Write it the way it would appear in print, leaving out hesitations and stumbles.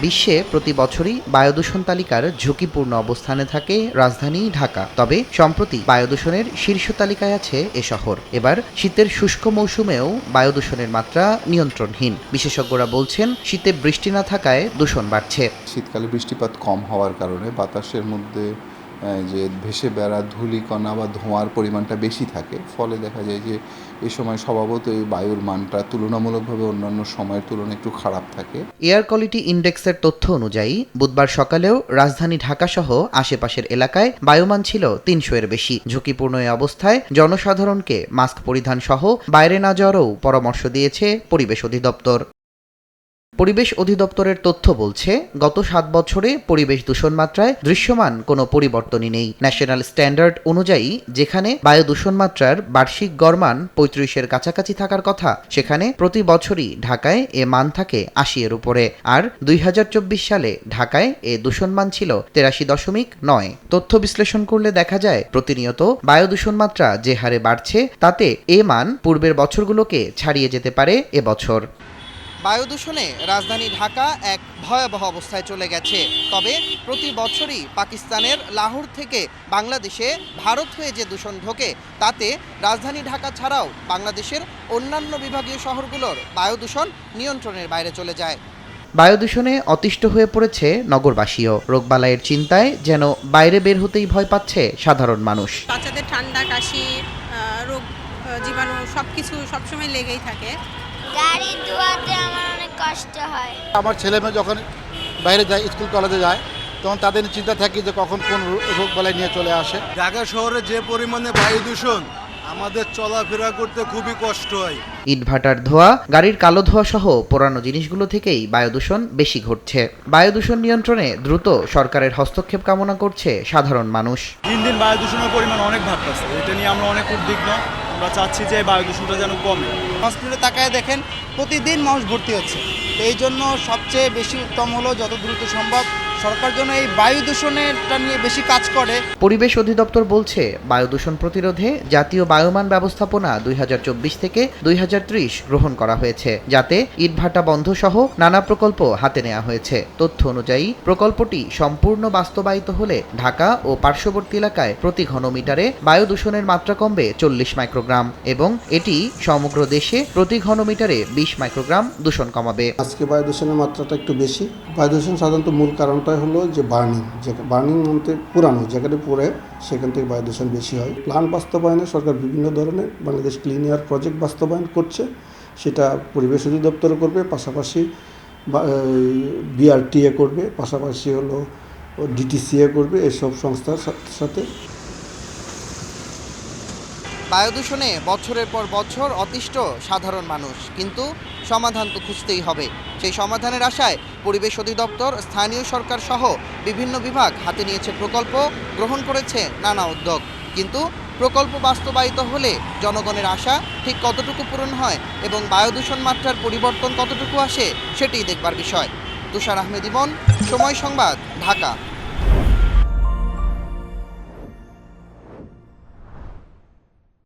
বিশ্বে প্রতি বছরই বায়ুদূষণ তালিকার ঝুঁকিপূর্ণ অবস্থানে থাকে রাজধানী ঢাকা। তবে সম্প্রতি বায়ুদূষণের শীর্ষ তালিকায় আছে এ শহর। এবার শীতের শুষ্ক মৌসুমেও বায়ুদূষণের মাত্রা নিয়ন্ত্রণহীন। বিশেষজ্ঞরা বলছেন, শীতে বৃষ্টি না থাকায় দূষণ বাড়ছে। শীতকালে বৃষ্টিপাত কম হওয়ার কারণে বাতাসের মধ্যে যে ভেসে বেড়া ধূলিকণা বা ধোঁয়ার পরিমাণটা বেশি থাকে, ফলে দেখা যায় যে এ সময় স্বভাবতই বায়ুর মানটা তুলনামূলকভাবে অন্যান্য সময়ের তুলনায় একটু খারাপ থাকে। এয়ার কোয়ালিটি ইন্ডেক্সের তথ্য অনুযায়ী বুধবার সকালেও রাজধানী ঢাকাসহ আশেপাশের এলাকায় বায়ুমান ছিল ৩০০-এর বেশি। ঝুঁকিপূর্ণ এই অবস্থায় জনসাধারণকে মাস্ক পরিধান সহ বাইরে না যাওয়ারও পরামর্শ দিয়েছে পরিবেশ অধিদপ্তর। পরিবেশ অধিদপ্তরের তথ্য বলছে, গত ৭ বছরে পরিবেশ দূষণ মাত্রায় দৃশ্যমান কোনো পরিবর্তনই নেই। ন্যাশনাল স্ট্যান্ডার্ড অনুযায়ী যেখানে বায়ু দূষণ মাত্রার বার্ষিক গড় মান ৩৫-এর কাছাকাছি থাকার কথা, সেখানে প্রতি বছরই ঢাকায় এ মান থাকে ৮০-এর উপরে। আর ২০২৪ সালে ঢাকায় এ দূষণ মান ছিল ৮৩.৯। তথ্য বিশ্লেষণ করলে দেখা যায়, প্রতিনিয়ত বায়ু দূষণ মাত্রা যে হারে বাড়ছে, তাতে এ মান পূর্বের বছরগুলোকে ছাড়িয়ে যেতে পারে এবছর। বায়ু দূষণে রাজধানী ঢাকা এক ভয়াবহ অবস্থায় চলে গেছে। তবে প্রতি বছরই পাকিস্তানের লাহোর থেকে বাংলাদেশে ভারত হয়ে যে দূষণ ঢোকে, তাতে রাজধানী ঢাকা ছাড়াও বাংলাদেশের অন্যান্য বিভাগীয় শহরগুলোর বায়ু দূষণ নিয়ন্ত্রণের বাইরে চলে যায়। বায়ু দূষণে অতিষ্ঠ হয়ে পড়েছে নগরবাসীও। রোগবালাইয়ের চিন্তায় যেন বাইরে বের হতেই ভয় পাচ্ছে সাধারণ মানুষ। বাচ্চাদের ঠান্ডা, কাশি, রোগ জীবাণু সবকিছু সবসময় লেগেই থাকে। গাড়ি ধোয়াতে আমার অনেক কষ্ট হয়। আমার ছেলে মেয়ে যখন বাইরে যায়, স্কুল কলেজে যায়, তখন তাদের চিন্তা থাকে যে কখন কোন রোগ বালাই নিয়ে চলে আসে। ঢাকা শহরে যে পরিমাণে বায়ু দূষণ, আমাদের চলাফেরা করতে খুবই কষ্ট হয়। ইটভাটার ধোঁয়া, গাড়ির কালো ধোঁয়া সহ পুরানো জিনিসগুলো থেকেই বায়ু দূষণ বেশি ঘটছে। বায়ু দূষণ নিয়ন্ত্রণে দ্রুত সরকারের হস্তক্ষেপ কামনা করছে সাধারণ মানুষ। দিন দিন বায়ু দূষণের পরিমাণ অনেক বাড়তেছে, এটা নিয়ে আমরা অনেক উদ্বিগ্ন। আমরা চাচ্ছি যে বায়ু দূষণটা যেন কমে। হসপিটালে তাকায় দেখেন প্রতিদিন মানুষ ভর্তি হচ্ছে। তো এই জন্য সবচেয়ে বেশি উত্তম হলো যত দ্রুত সম্ভব সরকার যেন এই বায়ু দূষণেরটা নিয়ে বেশি কাজ করে। পরিবেশ অধিদপ্তর বলছে, বায়ু দূষণ প্রতিরোধে জাতীয় বায়ুমান ব্যবস্থাপনা ২০২৪ থেকে ২০৩০ গ্রহণ করা হয়েছে, যাতে ইটভাটা বন্ধ সহ নানা প্রকল্প হাতে নেওয়া হয়েছে। তথ্য অনুযায়ী প্রকল্পটি সম্পূর্ণ বাস্তবায়িত হলে ঢাকা ও পার্শ্ববর্তী এলাকায় প্রতি ঘনমিটারে বায়ু দূষণের মাত্রা কমবে ৪০ মাইক্রোগ্রাম এবং এটি সমগ্র দেশে প্রতি ঘনমিটারে ২০ মাইক্রোগ্রাম দূষণ কমাবে। আজকে বায়ু দূষণের মাত্রাটা একটু বেশি। বায়ু দূষণ সাধারণত মূল কারণটা হলো যে বার্নিং মধ্যে পুরানো যেখানে পড়ে সেখান থেকে বায়ু দূষণ বেশি হয়। প্ল্যান বাস্তবায়নে সরকার বিভিন্ন ধরনের বাংলাদেশ ক্লিন এয়ার প্রজেক্ট বাস্তবায়ন করছে, সেটা পরিবেশ অধিদপ্তর করবে, পাশাপাশি বিআরটিএ করবে, পাশাপাশি হলো ডিটিসিএ করবে, এসব সংস্থার সাথে। বায়ু দূষণে বছরের পর বছর অতিষ্ঠ সাধারণ মানুষ, কিন্তু সমাধান তো খুঁজতেই হবে। সেই সমাধানের আশায় পরিবেশ অধিদপ্তর, স্থানীয় সরকার সহ বিভিন্ন বিভাগ হাতে নিয়েছে প্রকল্প, গ্রহণ করেছে নানা উদ্যোগ। কিন্তু প্রকল্প বাস্তবায়িত হলে জনগণের আশা ঠিক কতটুকু পূরণ হয় এবং বায়ু দূষণ মাত্রার পরিবর্তন কতটুকু আসে, সেটিই দেখবার বিষয়। তুষার আহমেদ ইমন, সময় সংবাদ, ঢাকা।